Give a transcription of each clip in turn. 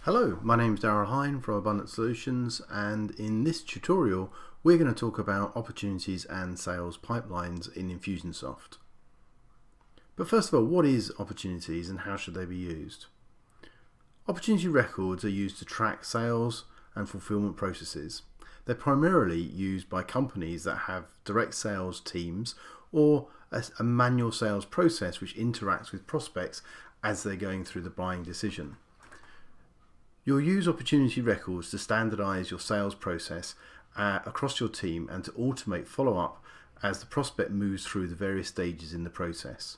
Hello, my name is Darryl Hine from Abundant Solutions, and in this tutorial we're going to talk about opportunities and sales pipelines in Infusionsoft. But first of all, what is opportunities and how should they be used? Opportunity records are used to track sales and fulfillment processes. They're primarily used by companies that have direct sales teams or a manual sales process which interacts with prospects as they're going through the buying decision. You'll use opportunity records to standardize your sales process across your team and to automate follow-up as the prospect moves through the various stages in the process.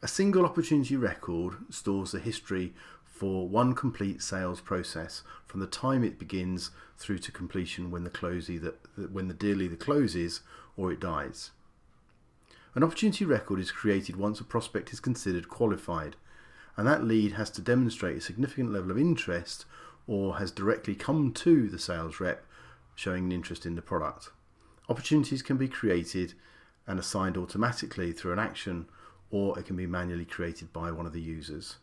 A single opportunity record stores the history for one complete sales process from the time it begins through to completion when the deal either closes or it dies. An opportunity record is created once a prospect is considered qualified, and that lead has to demonstrate a significant level of interest or has directly come to the sales rep showing an interest in the product. Opportunities can be created and assigned automatically through an action, or it can be manually created by one of the users.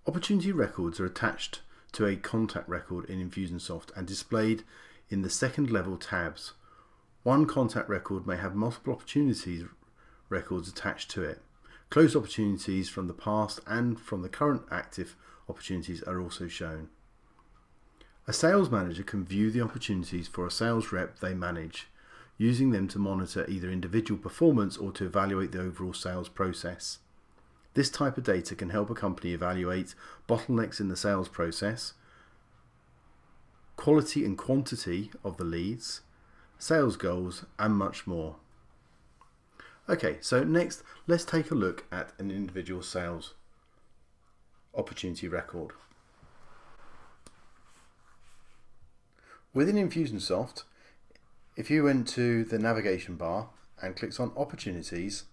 Opportunity records are attached to a contact record in Infusionsoft and displayed in the second level tabs. One contact record may have multiple opportunities records attached to it. Closed opportunities from the past and from the current active opportunities are also shown. A sales manager can view the opportunities for a sales rep they manage, using them to monitor either individual performance or to evaluate the overall sales process. This type of data can help a company evaluate bottlenecks in the sales process, quality and quantity of the leads, sales goals, and much more. Okay, so next let's take a look at an individual sales opportunity record. Within Infusionsoft, if you went to the navigation bar and clicked on opportunities,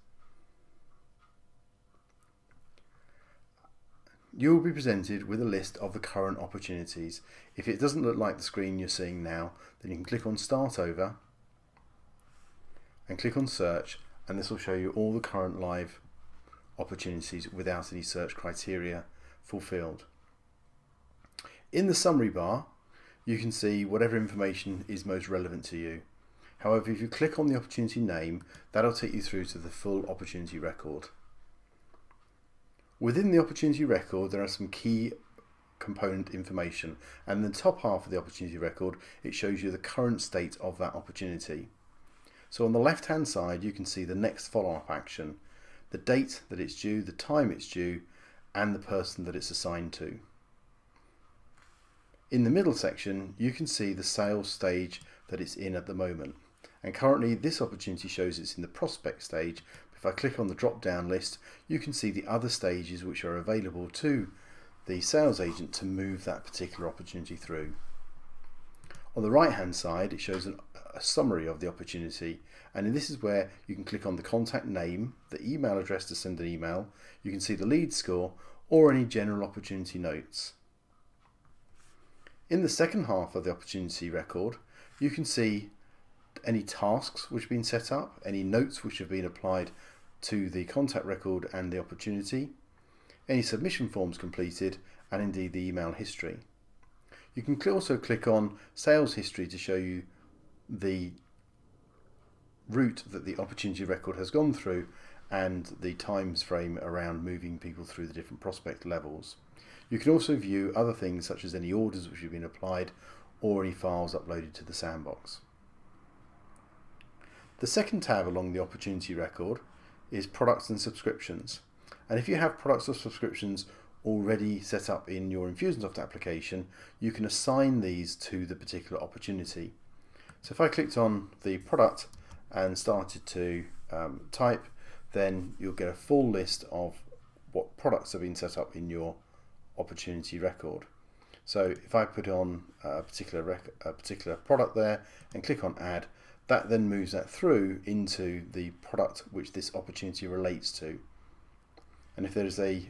you will be presented with a list of the current opportunities. If it doesn't look like the screen you're seeing now, then you can click on Start Over and click on Search, and this will show you all the current live opportunities without any search criteria fulfilled. In the summary bar, you can see whatever information is most relevant to you. However, if you click on the opportunity name, that'll take you through to the full opportunity record. Within the opportunity record, there are some key component information, and in the top half of the opportunity record, it shows you the current state of that opportunity. So on the left hand side you can see the next follow-up action, the date that it's due, the time it's due, and the person that it's assigned to. In the middle section you can see the sales stage that it's in at the moment, and currently this opportunity shows it's in the prospect stage. If I click on the drop down list, you can see the other stages which are available to the sales agent to move that particular opportunity through. On the right hand side it shows a summary of the opportunity, and this is where you can click on the contact name, the email address to send an email, you can see the lead score or any general opportunity notes. In the second half of the opportunity record you can see any tasks which have been set up, any notes which have been applied to the contact record and the opportunity, any submission forms completed, and indeed the email history. You can also click on sales history to show you the route that the opportunity record has gone through and the time frame around moving people through the different prospect levels. You can also view other things such as any orders which have been applied or any files uploaded to the sandbox. The second tab along the opportunity record is products and subscriptions, and if you have products or subscriptions already set up in your Infusionsoft application, you can assign these to the particular opportunity. So if I clicked on the product and started to type, then you'll get a full list of what products have been set up in your opportunity record. So if I put on a particular product there and click on add, that then moves that through into the product which this opportunity relates to. And if there is a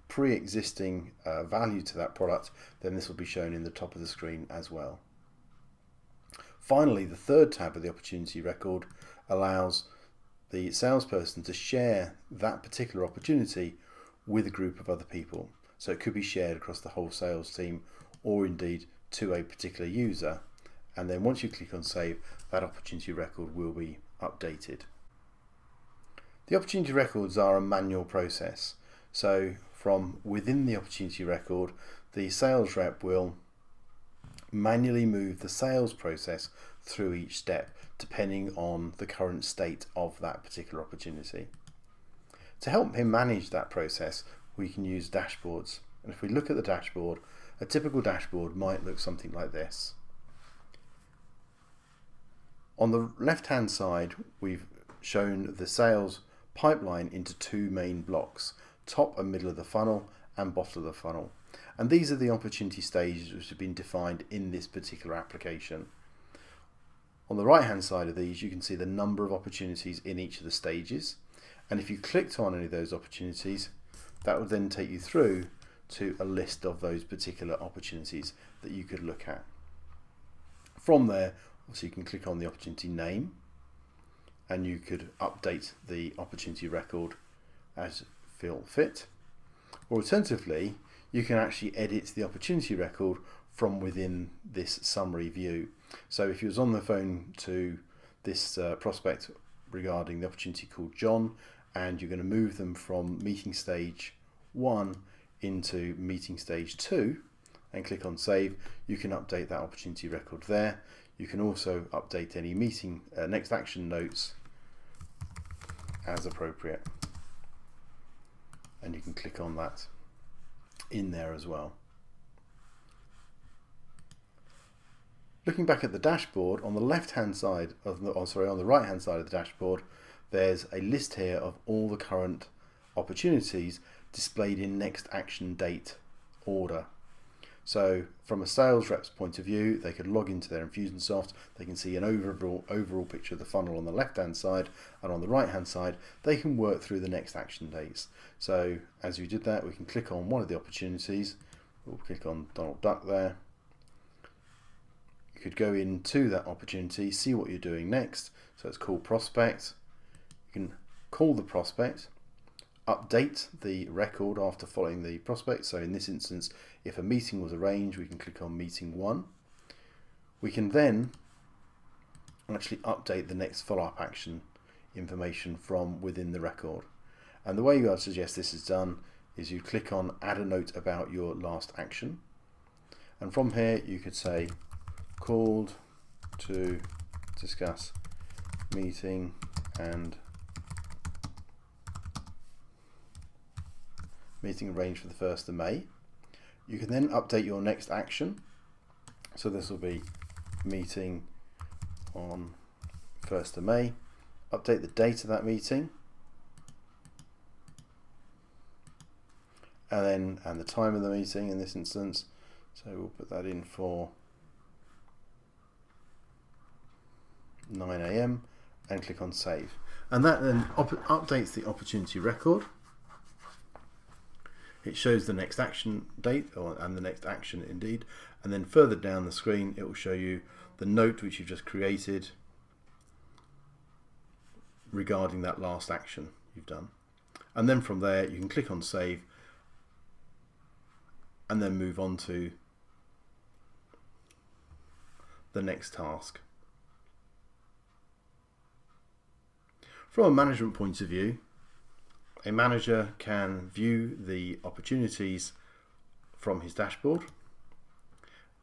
pre-existing value to that product, then this will be shown in the top of the screen as well. Finally, the third tab of the opportunity record allows the salesperson to share that particular opportunity with a group of other people. So it could be shared across the whole sales team or indeed to a particular user. And then once you click on save, that opportunity record will be updated. The opportunity records are a manual process. So from within the opportunity record, the sales rep will manually move the sales process through each step depending on the current state of that particular opportunity. To help him manage that process, we can use dashboards. And if we look at the dashboard, a typical dashboard might look something like this. On the left hand side, we've shown the sales pipeline into two main blocks, top and middle of the funnel and bottom of the funnel. And these are the opportunity stages which have been defined in this particular application. On the right hand side of these, you can see the number of opportunities in each of the stages. And if you clicked on any of those opportunities, that would then take you through to a list of those particular opportunities that you could look at. From there, obviously you can click on the opportunity name and you could update the opportunity record as feel fit. Or alternatively, you can actually edit the opportunity record from within this summary view. So if you was on the phone to this prospect regarding the opportunity called John, and you're going to move them from meeting stage 1 into meeting stage 2 and click on save, you can update that opportunity record there. You can also update any meeting next action notes as appropriate, and you can click on that in there as well. Looking back at the dashboard, on the left hand side of the, on the right hand side of the dashboard, there's a list here of all the current opportunities displayed in next action date order. So from a sales rep's point of view, they could log into their Infusionsoft, they can see an overall picture of the funnel on the left hand side, and on the right hand side they can work through the next action dates. So as we did that, we can click on one of the opportunities. We'll click on Donald Duck there. You could go into that opportunity, see what you're doing next. So it's called prospect. You can call the prospect, update the record after following the prospect. So in this instance, if a meeting was arranged, we can click on meeting 1. We can then actually update the next follow-up action information from within the record. And the way I suggest this is done is you click on add a note about your last action. And from here you could say called to discuss meeting and meeting arranged for the 1st of May. You can then update your next action. So this will be meeting on 1st of May. Update the date of that meeting. And the time of the meeting in this instance. So we'll put that in for 9 AM and click on save. And that then updates the opportunity record. It shows the next action date and the next action indeed, and then further down the screen it will show you the note which you've just created regarding that last action you've done. And then from there you can click on save and then move on to the next task. From a management point of view, a manager can view the opportunities from his dashboard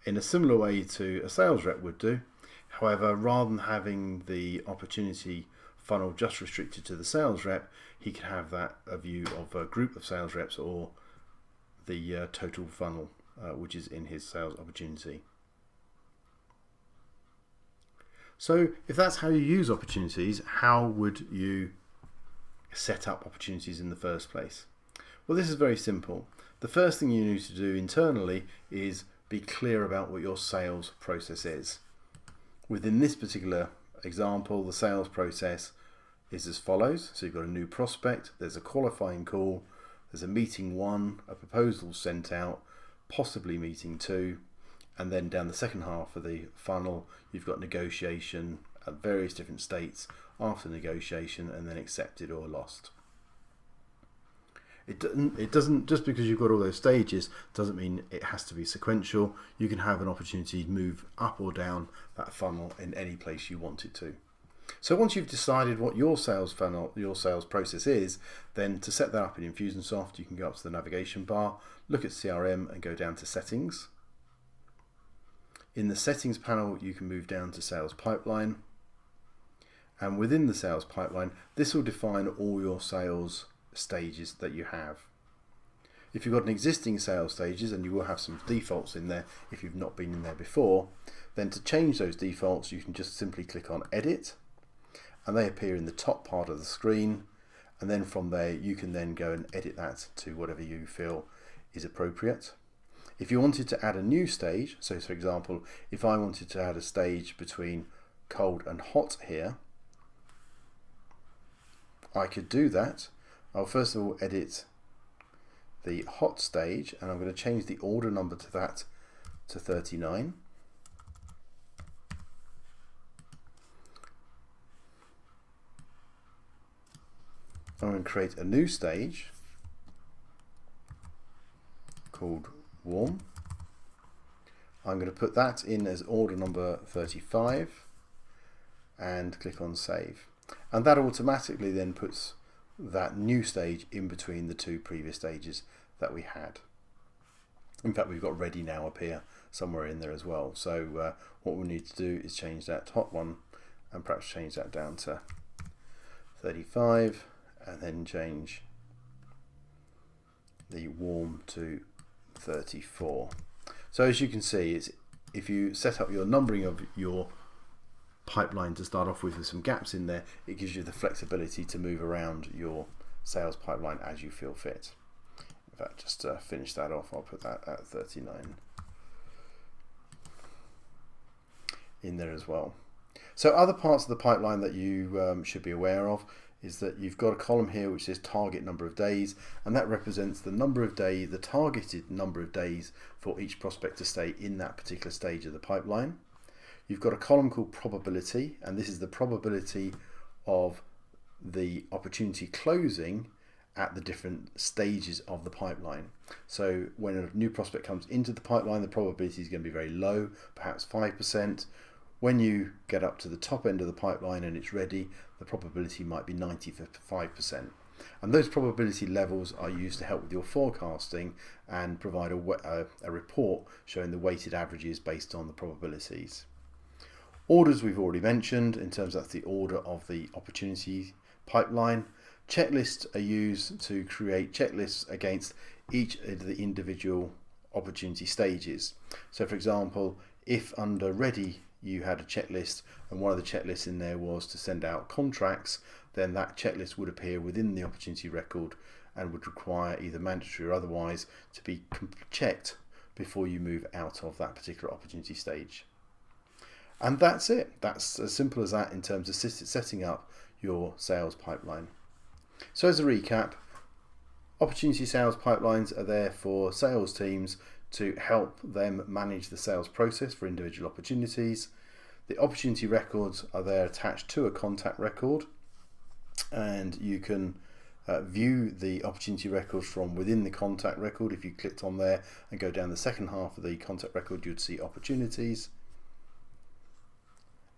in a similar way to a sales rep would do. However, rather than having the opportunity funnel just restricted to the sales rep, he could have that a view of a group of sales reps or the total funnel which is in his sales opportunity. So if that's how you use opportunities, how would you set up opportunities in the first place? Well, this is very simple. The first thing you need to do internally is be clear about what your sales process is. Within this particular example, the sales process is as follows. So you've got a new prospect, there's a qualifying call, there's a meeting 1, a proposal sent out, possibly meeting 2, and then down the second half of the funnel you've got negotiation at various different states after negotiation, and then accepted or lost. It doesn't just because you've got all those stages doesn't mean it has to be sequential. You can have an opportunity to move up or down that funnel in any place you want it to. So once you've decided what your sales funnel, your sales process is, then to set that up in Infusionsoft, you can go up to the navigation bar, look at CRM and go down to settings. In the settings panel, you can move down to sales pipeline. And within the sales pipeline, this will define all your sales stages that you have. If you've got an existing sales stages, and you will have some defaults in there if you've not been in there before, then to change those defaults, you can just simply click on edit, and they appear in the top part of the screen, and then from there you can then go and edit that to whatever you feel is appropriate. If you wanted to add a new stage, so for example, if I wanted to add a stage between cold and hot here, I could do that. I'll first of all edit the hot stage, and I'm going to change the order number to that to 39. I'm going to create a new stage called warm. I'm going to put that in as order number 35 and click on save. And that automatically then puts that new stage in between the two previous stages that we had. In fact, we've got ready now appear somewhere in there as well. So what we need to do is change that hot one and perhaps change that down to 35, and then change the warm to 34. So as you can see, if you set up your numbering of your pipeline to start off with some gaps in there, it gives you the flexibility to move around your sales pipeline as you feel fit. In fact, just to finish that off, I'll put that at 39 in there as well. So other parts of the pipeline that you should be aware of is that you've got a column here which says target number of days, and that represents the number of days, the targeted number of days for each prospect to stay in that particular stage of the pipeline. You've got a column called probability, and this is the probability of the opportunity closing at the different stages of the pipeline. So when a new prospect comes into the pipeline, the probability is going to be very low, perhaps 5%. When you get up to the top end of the pipeline and it's ready, the probability might be 95%. And those probability levels are used to help with your forecasting and provide a report showing the weighted averages based on the probabilities. Orders we've already mentioned, in terms of the order of the opportunity pipeline. Checklists are used to create checklists against each of the individual opportunity stages. So for example, if under ready you had a checklist and one of the checklists in there was to send out contracts, then that checklist would appear within the opportunity record and would require either mandatory or otherwise to be checked before you move out of that particular opportunity stage. And that's it. That's as simple as that in terms of setting up your sales pipeline. So as a recap, opportunity sales pipelines are there for sales teams to help them manage the sales process for individual opportunities. The opportunity records are there attached to a contact record, and you can view the opportunity records from within the contact record. If you clicked on there and go down the second half of the contact record, you'd see opportunities,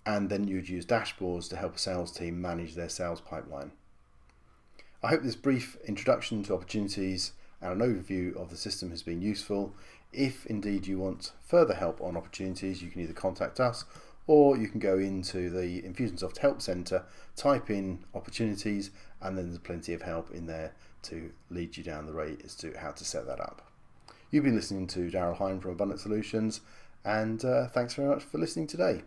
and then you'd use dashboards to help a sales team manage their sales pipeline. I hope this brief introduction to opportunities and an overview of the system has been useful. If indeed you want further help on opportunities, you can either contact us or you can go into the Infusionsoft Help Center, type in opportunities, and then there's plenty of help in there to lead you down the road as to how to set that up. You've been listening to Darryl Hine from Abundant Solutions, and thanks very much for listening today.